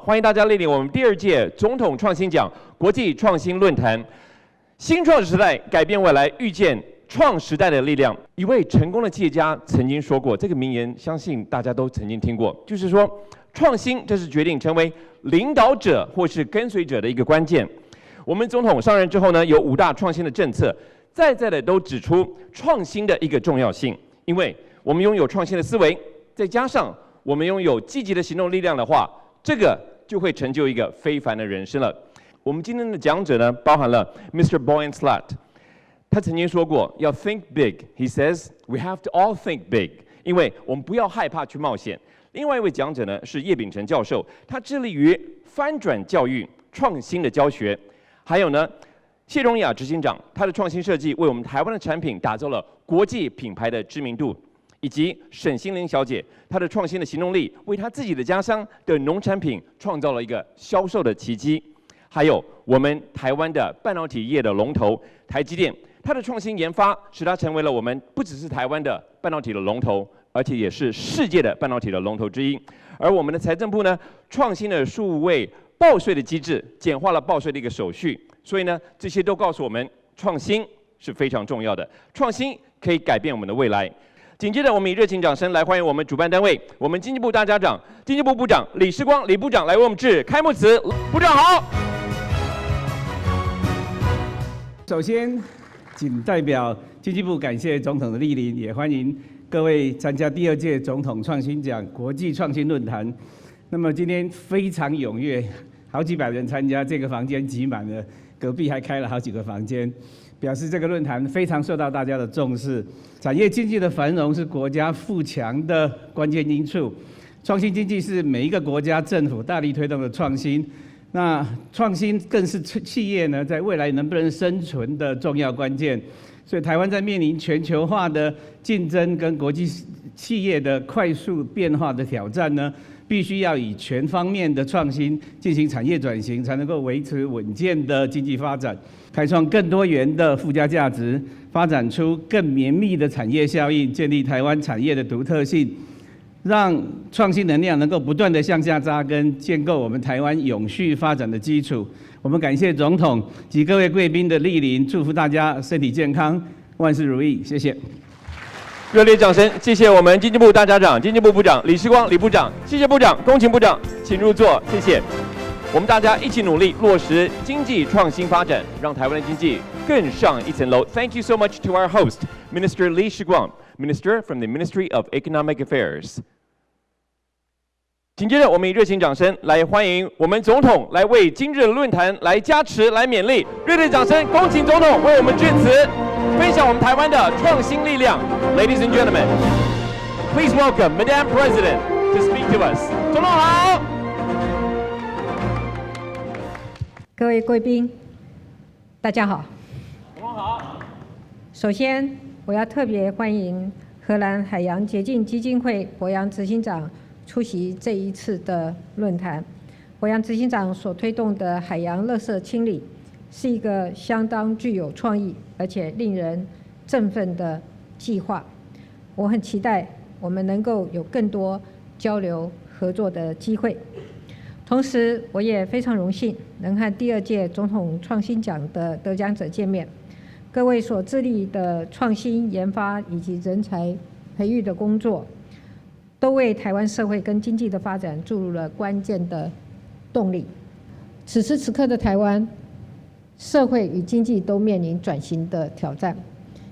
欢迎大家莅临我们第2届总统创新奖国际创新论坛。新创时代改变未来，遇见创时代的力量。一位成功的企业家曾经说过，这个名言相信大家都曾经听过，就是说，创新这是决定成为领导者或是跟随者的一个关键。我们总统上任之后呢，有5大创新的政策，在的都指出创新的一个重要性，因为我们拥有创新的思维，再加上我们拥有积极的行动力量的话，这个就会成就一个非凡的人生了。我们今天的讲者呢，包含了 Mr. Boyan Slat， 他曾经说过要 think big。He says we have to all think big， 因为我们不要害怕去冒险。另外一位讲者呢是叶秉成教授，他致力于翻转教育、创新的教学。还有呢，谢荣雅执行长，他的创新设计为我们台湾的产品打造了国际品牌的知名度。以及沈心玲小姐，她的创新的行动力，为她自己的家乡的农产品创造了一个销售的奇迹。还有我们台湾的半导体业的龙头台积电，它的创新研发使它成为了我们不只是台湾的半导体的龙头，而且也是世界的半导体的龙头之一。而我们的财政部呢，创新了数位报税的机制，简化了报税的一个手续。所以呢，这些都告诉我们，创新是非常重要的，创新可以改变我们的未来。紧接着，我们以热情掌声来欢迎我们主办单位，我们经济部大家长、经济部部长李世光李部长来为我们致开幕词。部长好。首先，仅代表经济部感谢总统的莅临，也欢迎各位参加第2届总统创新奖国际创新论坛。那么今天非常踊跃，好几百人参加，这个房间挤满了，隔壁还开了好几个房间。表示这个论坛非常受到大家的重视，产业经济的繁荣是国家富强的关键因素，创新经济是每一个国家政府大力推动的创新，那创新更是企业呢在未来能不能生存的重要关键。所以台湾在面临全球化的竞争跟国际企业的快速变化的挑战呢，必须要以全方面的创新进行产业转型，才能够维持稳健的经济发展，开创更多元的附加价值，发展出更绵密的产业效应，建立台湾产业的独特性，让创新能量能够不断的向下扎根，建构我们台湾永续发展的基础。我们感谢总统及各位贵宾的莅临，祝福大家身体健康，万事如意，谢谢。热烈掌声，谢谢我们经济部大家长、经济部部长李世光李部长，谢谢部长、恭请部长，请入座，谢谢。我们大家一起努力落实经济创新发展，让台湾的经济更上一层楼。Thank you so much to our host, Minister Li Shiguang, Minister from the Ministry of Economic Affairs. 紧接着，我们以热情掌声来欢迎我们总统来为今日的论坛来加持、来勉励。热烈掌声，恭请总统为我们致辞，分享我们台湾的创新力量。Ladies and gentlemen, please welcome Madam President to speak to us. 总统好。各位贵宾，大家好。总统好。首先，我要特别欢迎荷兰海洋洁净基金会博洋执行长出席这一次的论坛。博洋执行长所推动的海洋垃圾清理，是一个相当具有创意而且令人振奋的计划。我很期待我们能够有更多交流合作的机会。同时，我也非常荣幸能和第2届总统创新奖的得奖者见面。各位所致力的创新研发以及人才培育的工作，都为台湾社会跟经济的发展注入了关键的动力。此时此刻的台湾，社会与经济都面临转型的挑战，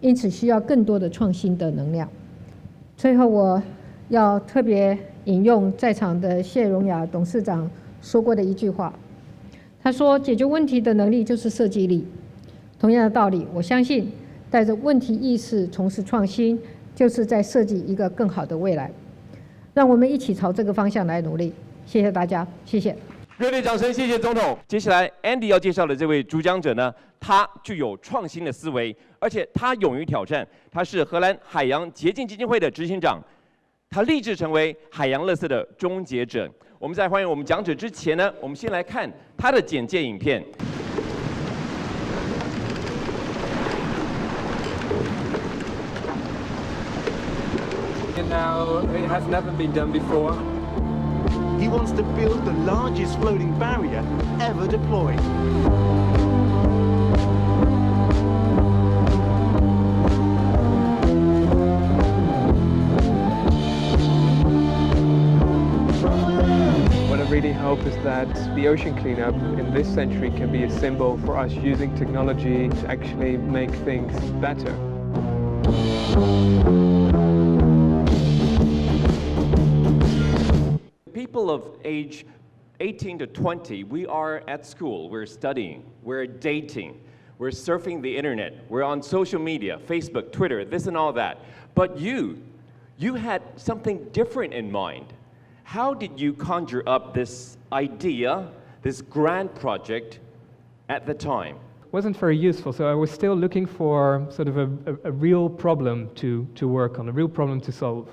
因此需要更多的创新的能量。最后，我要特别引用在场的谢荣雅董事长说过的一句话，他说：“解决问题的能力就是设计力。”同样的道理，我相信带着问题意识从事创新，就是在设计一个更好的未来。让我们一起朝这个方向来努力。谢谢大家，谢谢。热烈掌声，谢谢总统。接下来 Andy 要介绍的这位主讲者呢，他具有创新的思维，而且他勇于挑战。他是荷兰海洋洁净基金会的执行长，他立志成为海洋垃圾的终结者。我们在欢迎我们讲者之前呢，我们先来看他的简介影片。And now it has never been done before. He wants to build the largest floating barrier ever deployed. What I really hope is that the ocean cleanup in this century can be a symbol for us using technology to actually make things better. People of age 18 to 20, we are at school, we're studying, we're dating, we're surfing the internet, we're on social media, Facebook, Twitter, this and all that. But you had something different in mind. How did you conjure up this idea, this grand project at the time? Wasn't very useful, so I was still looking for sort of a real problem to work on, a real problem to solve.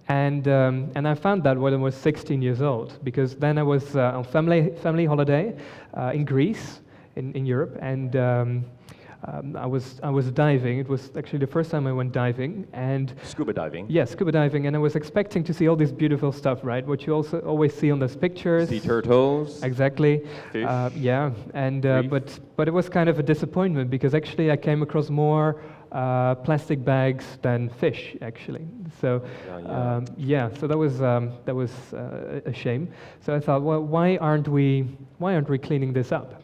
And I found that when I was 16 years old, because then I was on family holiday in Greece, in Europe, and I was diving. It was actually the first time I went diving, and scuba diving. Yeah, scuba diving, and I was expecting to see all this beautiful stuff, right? What you also always see on those pictures. Sea turtles. Exactly. Fish. Yeah, and but it was kind of a disappointment because actually I came across more plastic bags than fish, actually. So so that was a shame. So I thought, well, why aren't we cleaning this up?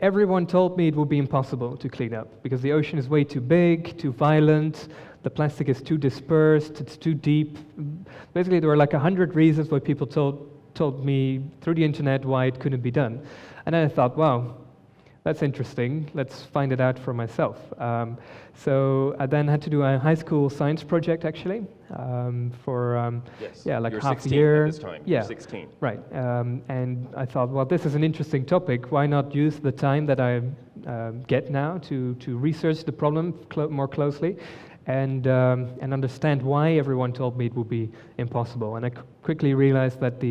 Everyone told me it would be impossible to clean up because the ocean is way too big, too violent, the plastic is too dispersed, it's too deep. Basically, there were like 100 reasons why people told me through the internet why it couldn't be done. And then I thought, wow, that's interesting, let's find it out for myself. So I then had to do a high school science project, actually, for like You're half a 16 year. At this time. Yeah, You're 16. Right. And I thought, well, this is an interesting topic. Why not use the time that I get now to research the problem more closely and understand why everyone told me it would be impossible. And I quickly realized that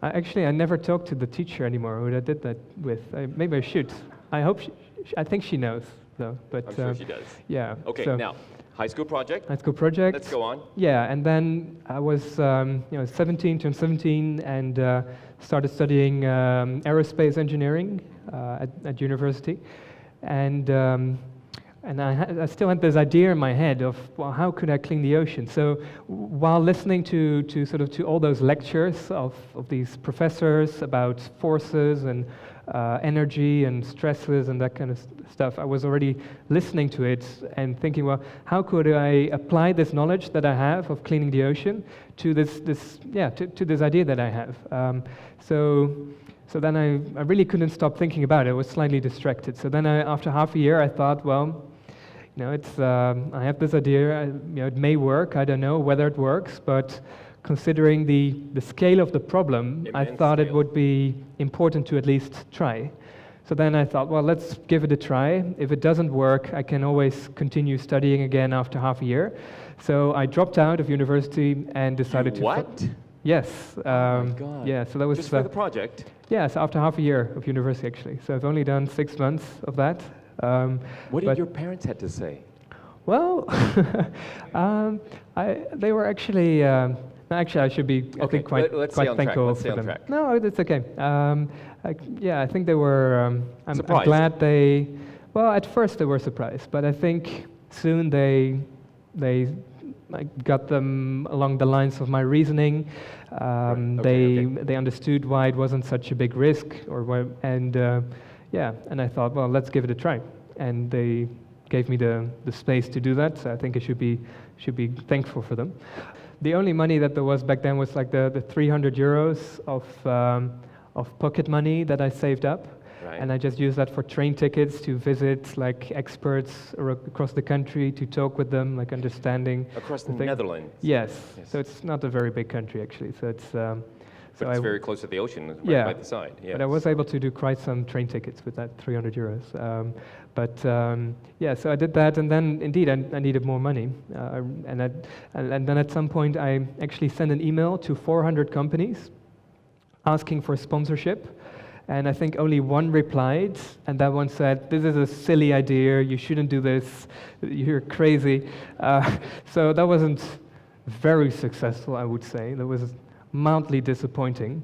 I never talked to the teacher anymore who I did that with. Maybe I should. I think she knows, though. But I'm sure she does. Yeah. Okay, so, now, high school project. high school project. Let's go on. Yeah, and then I was 17, turned 17, and started studying aerospace engineering at university. And I still had this idea in my head of, well, how could I clean the ocean? So while listening to all those lectures of these professors about forces and energy and stresses and that kind of stuff, I was already listening to it and thinking, well, how could I apply this knowledge that I have of cleaning the ocean to this idea that I have? So then I really couldn't stop thinking about it. I was slightly distracted. So then after half a year, I thought, well, I have this idea. It may work. I don't know whether it works, but considering the scale of the problem, I thought it would be important to at least try. So then I thought, well, let's give it a try. If it doesn't work, I can always continue studying again after half a year. So I dropped out of university and decided to... What? Yes. Oh my God. Yeah, so that was... Just for the project? Yes, after half a year of university, actually. So I've only done 6 months of that. What did your parents have to say? Well, they were actually... actually, I should be, I think, quite thankful for them. No, it's okay. I think they were... I'm glad they... Well, at first they were surprised, but I think soon they got them along the lines of my reasoning. They understood why it wasn't such a big risk, and I thought, well, let's give it a try. And they gave me the space to do that. So I think I should be thankful for them. The only money that there was back then was like the 300 euros of pocket money that I saved up. Right. And I just used that for train tickets to visit like experts across the country, to talk with them, like understanding. Across the Netherlands? Yes. So it's not a very big country, actually. So it's... But it's very close to the ocean, right by the side. Yes. But I was able to do quite some train tickets with that 300 euros. So I did that, and then indeed I needed more money. And then at some point I actually sent an email to 400 companies asking for sponsorship. And I think only one replied, and that one said, "This is a silly idea, you shouldn't do this, you're crazy." So that wasn't very successful, I would say. That was mildly disappointing.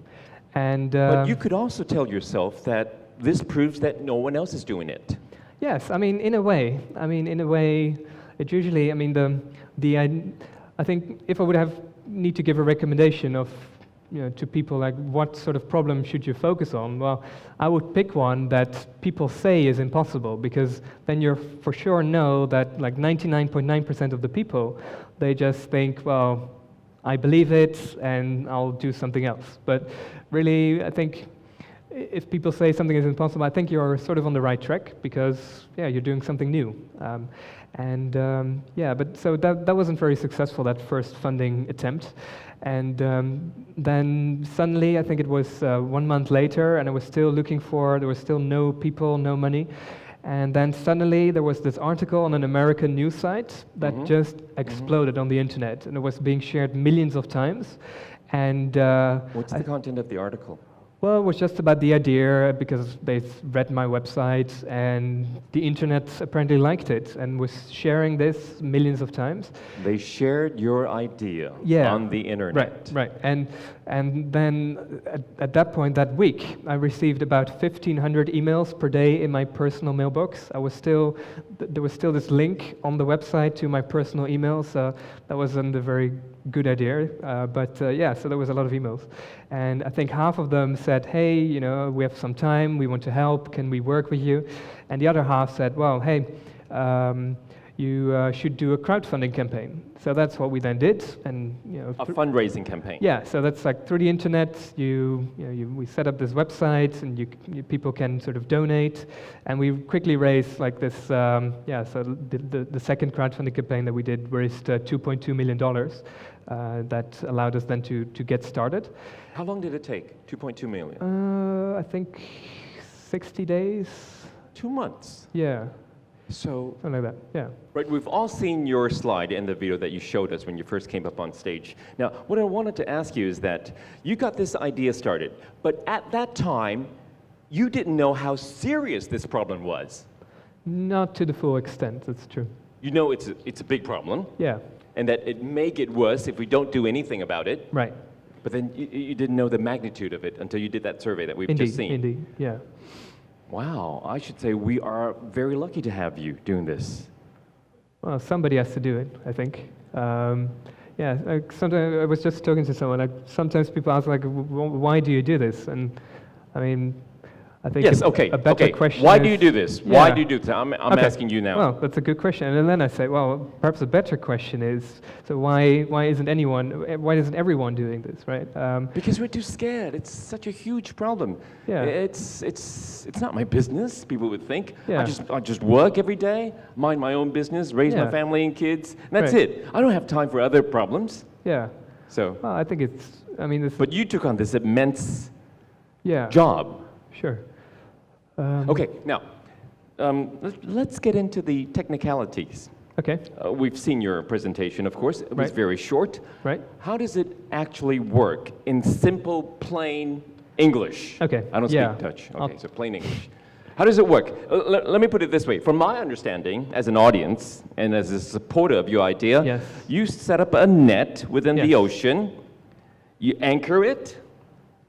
And but you could also tell yourself that this proves that no one else is doing it. yes, I mean, in a way. I mean, in a way, it usually, I mean, I think if I would need to give a recommendation of, to people, like what sort of problem should you focus on? Well, I would pick one that people say is impossible, because then you for sure know that like 99.9% of the people, they just think, well, I believe it and I'll do something else. But really, I think if people say something is impossible, I think you're sort of on the right track, because yeah, you're doing something new. Yeah, but so that wasn't very successful, that first funding attempt. And then suddenly, I think it was 1 month later, and I was still looking there was still no people, no money. And then suddenly there was this article on an American news site that just exploded on the internet, and it was being shared millions of times. And what's the content of the article? Well, it was just about the idea, because they read my website and the internet apparently liked it and was sharing this millions of times. They shared your idea on the internet. Right. And then at that point, that week, I received about 1,500 emails per day in my personal mailbox. There was still this link on the website to my personal emails. So that wasn't a very good idea, yeah, so there was a lot of emails. And I think half of them said, hey, we have some time, we want to help, can we work with you? And the other half said, well, hey, you should do a crowdfunding campaign. So that's what we then did, and a fundraising campaign. Yeah, so that's like through the internet. We set up this website, and people can sort of donate, and we quickly raised like this. So the second crowdfunding campaign that we did raised $2.2 million. That allowed us then to get started. How long did it take? 2.2 million. I think 60 days. 2 months. Yeah. So, something like that, yeah. Right, we've all seen your slide in the video that you showed us when you first came up on stage. Now, what I wanted to ask you is that you got this idea started, but at that time, you didn't know how serious this problem was. Not to the full extent, that's true. You know it's a big problem. Yeah. And that it may get worse if we don't do anything about it. Right. But then you didn't know the magnitude of it until you did that survey that we've just seen. Indeed, yeah. Wow, I should say we are very lucky to have you doing this. Well, somebody has to do it, I think. Sometimes I was just talking to someone. Sometimes people ask, like, why do you do this? And I mean, I think a better question Why is, do you do this? Yeah. Why do you do this? I'm asking you now. Well, that's a good question. And then I say, well, perhaps a better question is, so why isn't everyone doing this, right? Because we're too scared. It's such a huge problem. Yeah. It's not my business, people would think. Yeah. I just work every day, mind my own business, raise my family and kids, and that's it. I don't have time for other problems. Yeah. So. Well, I think But you took on this immense job. Sure. Okay, now, let's get into the technicalities. Okay. We've seen your presentation, of course. It was very short. Right. How does it actually work in simple, plain English? Okay. I don't speak Dutch. Okay, so plain English. How does it work? Let me put it this way. From my understanding, as an audience and as a supporter of your idea, you set up a net within the ocean. You anchor it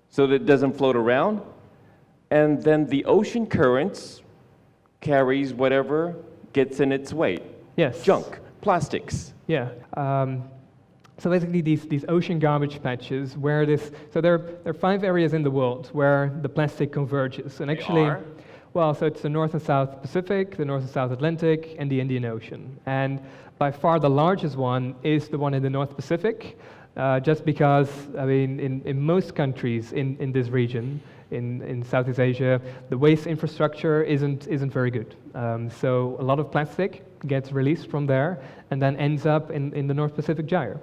so that it doesn't float around. And then the ocean currents carries whatever gets in its way. Yes. Junk, plastics. Yeah. So basically, these ocean garbage patches, so there are 5 areas in the world where the plastic converges, and actually, well, so it's the North and South Pacific, the North and South Atlantic, and the Indian Ocean. And by far the largest one is the one in the North Pacific, just because, I mean, in most countries in this region, in Southeast Asia, the waste infrastructure isn't very good. So a lot of plastic gets released from there and then ends up in the North Pacific Gyre,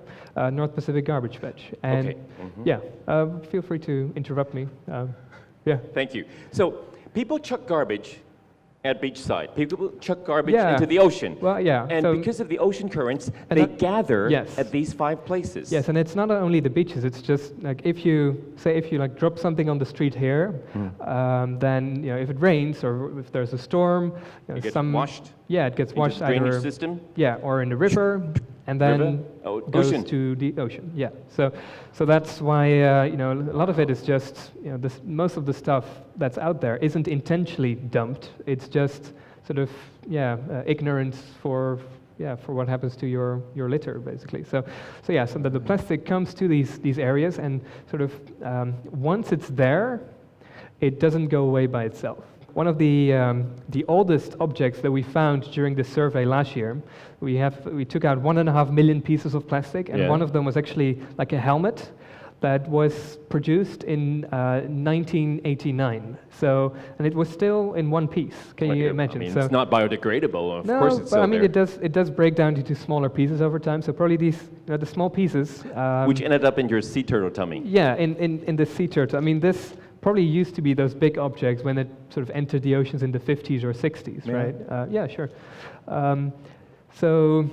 North Pacific Garbage Patch. And feel free to interrupt me. Thank you. So people chuck garbage at beachside. People chuck garbage into the ocean. Well, and because of the ocean currents, they gather at these 5 places. Yes, and it's not only the beaches. It's just like if you like drop something on the street here, then if it rains or if there's a storm, it gets washed. Yeah, it gets washed into the drainage either system. Yeah, or in the river, and then River? goes Ocean. to the ocean. Yeah, so that's why you know, a lot of it is just, you know, most of the stuff that's out there isn't intentionally dumped. It's just sort of ignorance for what happens to your litter, basically. So that the plastic comes to these areas, and sort of once it's there, it doesn't go away by itself. One of the oldest objects that we found during the survey last year, we took out 1.5 million pieces of plastic, and one of them was actually like a helmet that was produced in 1989. So, and it was still in one piece. Can you imagine? I mean, it's not biodegradable. Of course, it's but still I mean, there. it does break down into smaller pieces over time. So probably these, the small pieces, which ended up in your sea turtle tummy. Yeah, in the sea turtle. I mean, this probably used to be those big objects when it sort of entered the oceans in the 50s or 60s, right? Yeah, sure. So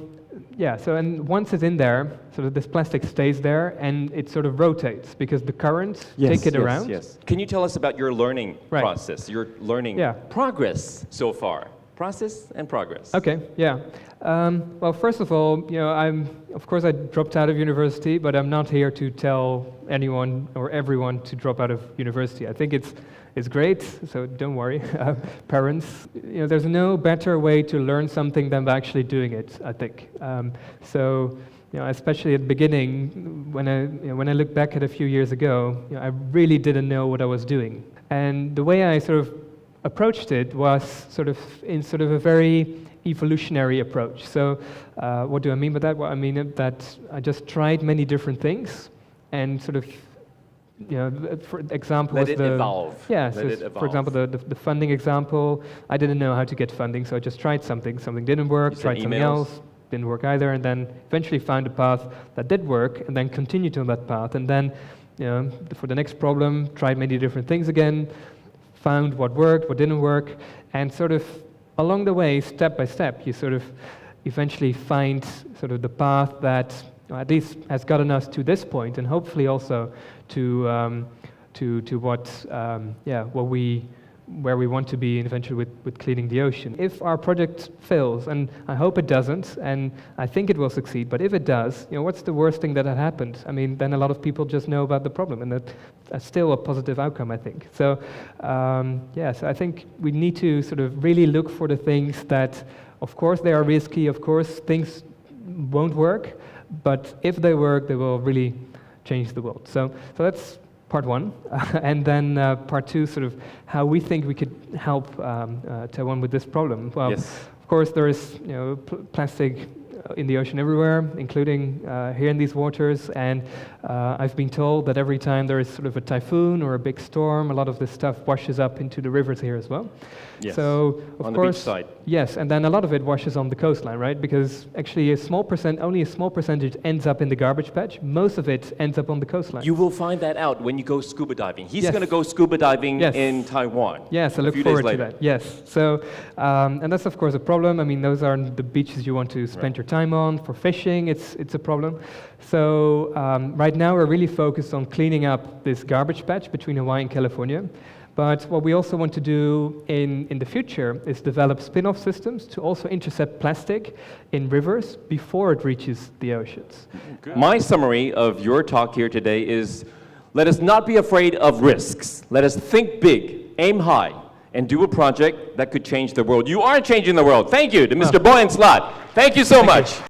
and once it's in there, sort of this plastic stays there, and it sort of rotates because the currents take it around. Yes. Can you tell us about your learning process, your learning progress so far? Process and progress. Okay, yeah. Well, first of all, you know, of course I dropped out of university, but I'm not here to tell anyone or everyone to drop out of university. I think it's great, so don't worry, parents. You know, there's no better way to learn something than by actually doing it, I think. So, you know, especially at the beginning, when I look back at a few years ago, you know, I really didn't know what I was doing. And the way I sort of approached it was sort of a very evolutionary approach. So, what do I mean by that? Well, I mean that I just tried many different things, and sort of, you know, for example, let it evolve. Yeah, let it evolve. For example, the funding example, I didn't know how to get funding, so I just tried something. Something didn't work, tried something else, didn't work either, and then eventually found a path that did work, and then continued on that path. And then, you know, for the next problem, tried many different things again, found what worked, what didn't work, and sort of along the way, step by step, you sort of eventually find sort of the path that at least has gotten us to this point, and hopefully also to where we want to be eventually with cleaning the ocean. If our project fails, and I hope it doesn't, and I think it will succeed, but if it does, you know, what's the worst thing that had happened? I mean, then a lot of people just know about the problem, and that's still a positive outcome, I think. So, so I think we need to sort of really look for the things that, of course, they are risky, of course, things won't work, but if they work, they will really change the world. So that's part one, and then part two, sort of how we think we could help Taiwan with this problem. Well, of course, there is, you know, plastic in the ocean everywhere, including here in these waters, and I've been told that every time there is sort of a typhoon or a big storm, a lot of this stuff washes up into the rivers here as well. Yes. So, of on course, the beach side. Yes, and then a lot of it washes on the coastline, right? Because actually only a small percentage ends up in the garbage patch. Most of it ends up on the coastline. You will find that out when you go scuba diving. He's going to go scuba diving in Taiwan. Yes, I look forward to that. Yes, so, and that's of course a problem. I mean, those are the beaches you want to spend your time on. For fishing, it's a problem. So right now we're really focused on cleaning up this garbage patch between Hawaii and California. But what we also want to do in the future is develop spin-off systems to also intercept plastic in rivers before it reaches the oceans. My summary of your talk here today is, let us not be afraid of risks. Let us think big, aim high, and do a project that could change the world. You are changing the world. Thank you to Mr. Boyan Slot. Thank you so much.